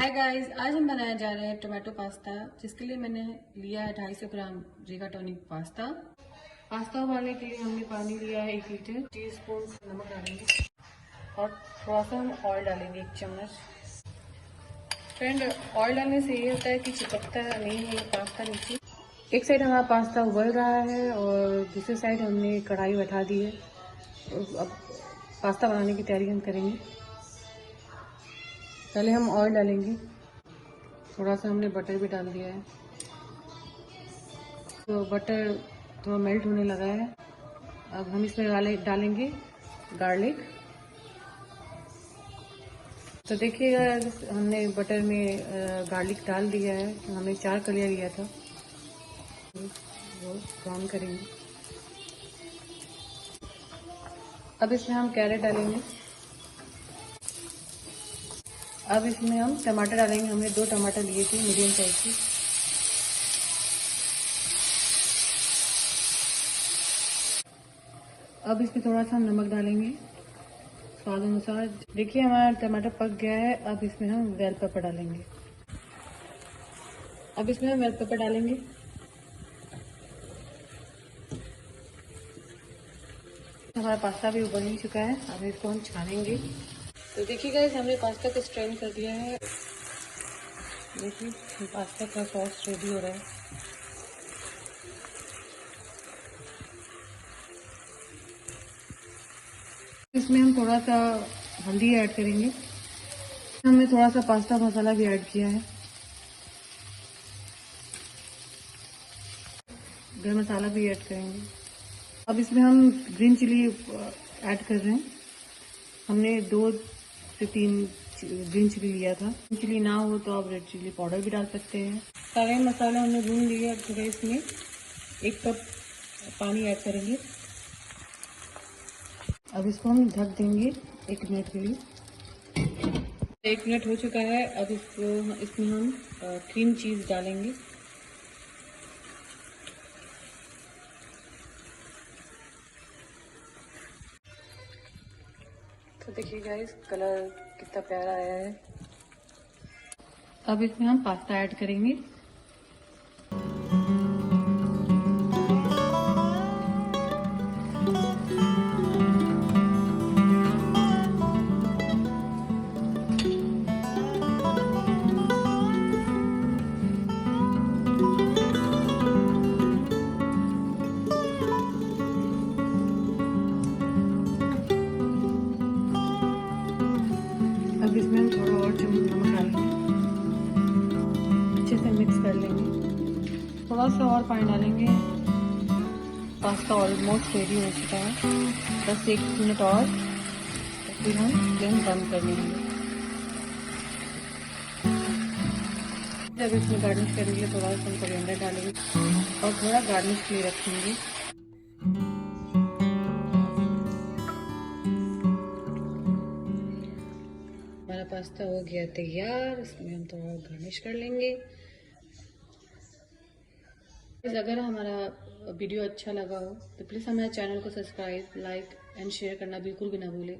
Hi guys, आज हम बनाने जा रहे हैं टोमेटो पास्ता, जिसके लिए मैंने लिया है 250 ग्राम रिगाटोनी पास्ता। पास्ता उबालने के लिए हमने पानी लिया है 1 लीटर। टीस्पून नमक डालेंगे और थोड़ा सा हम ऑयल डालेंगे 1 चम्मच। फ्रेंड, ऑयल डालने से ये होता है कि चिपकता नहीं है पास्ता नीचे। एक साइड हमारा पास्ता उबल रहा है और दूसरी साइड हमने कढ़ाई बैठा दी है। अब पास्ता बनाने की तैयारी हम करेंगे। पहले हम ऑयल डालेंगे, थोड़ा सा हमने बटर भी डाल दिया है। तो बटर थोड़ा मेल्ट होने लगा है। अब हम इसमें डालेंगे गार्लिक। तो देखिएगा, हमने बटर में गार्लिक डाल दिया है। तो हमने 4 कलियां लिया था, वो ब्राउन करेंगे। अब इसमें हम कैरेट डालेंगे। अब इसमें हम टमाटर डालेंगे। हमने 2 टमाटर लिए थे, मीडियम साइज के। अब इसमें थोड़ा सा हम नमक डालेंगे स्वाद अनुसार। देखिए, हमारा टमाटर पक गया है। अब इसमें हम बेल पेपर डालेंगे। हमारा पास्ता भी उबल ही चुका है। अब इसको हम छानेंगे। तो देखिए गाइस, हमने पास्ता को स्ट्रेन कर दिया है। देखिए, पास्ता का सॉस रेडी हो रहा है। इसमें हम थोड़ा सा हल्दी ऐड करेंगे। हमने थोड़ा सा पास्ता मसाला भी ऐड किया है। गरम मसाला भी ऐड करेंगे। अब इसमें हम ग्रीन चिली ऐड कर रहे हैं। हमने 2 से 3 ग्रीन चिली लिया था। ग्रीन चिली ना हो तो आप रेड चिली पाउडर भी डाल सकते हैं। सारे मसाले हमने भून लिए। अब थोड़ा इसमें 1 कप पानी ऐड करेंगे। अब इसको हम ढक देंगे 1 मिनट के लिए। 1 मिनट हो चुका है। अब इसमें हम क्रीम चीज़ डालेंगे। तो देखिए गाइस, कलर कितना प्यारा आया है। अब इसमें हम पास्ता ऐड करेंगे। अब इसमें हम थोड़ा और चम्मच नमक डालेंगे। अच्छे से मिक्स कर लेंगे। थोड़ा सा और पानी डालेंगे। पास्ता ऑलमोस्ट रेडी हो चुका है। बस 1 मिनट और, फिर हम फ्लेम बंद कर लेंगे। जब इसमें गार्निश करने के लिए थोड़ा सा हम कोरिएंडर डालेंगे और थोड़ा गार्निश के लिए रखेंगे। हमारा पास्ता हो गया तैयार। इसमें हम थोड़ा गार्निश कर लेंगे। अगर हमारा वीडियो अच्छा लगा हो तो प्लीज़ हमारे चैनल को सब्सक्राइब, लाइक एंड शेयर करना बिल्कुल भी ना भूलें।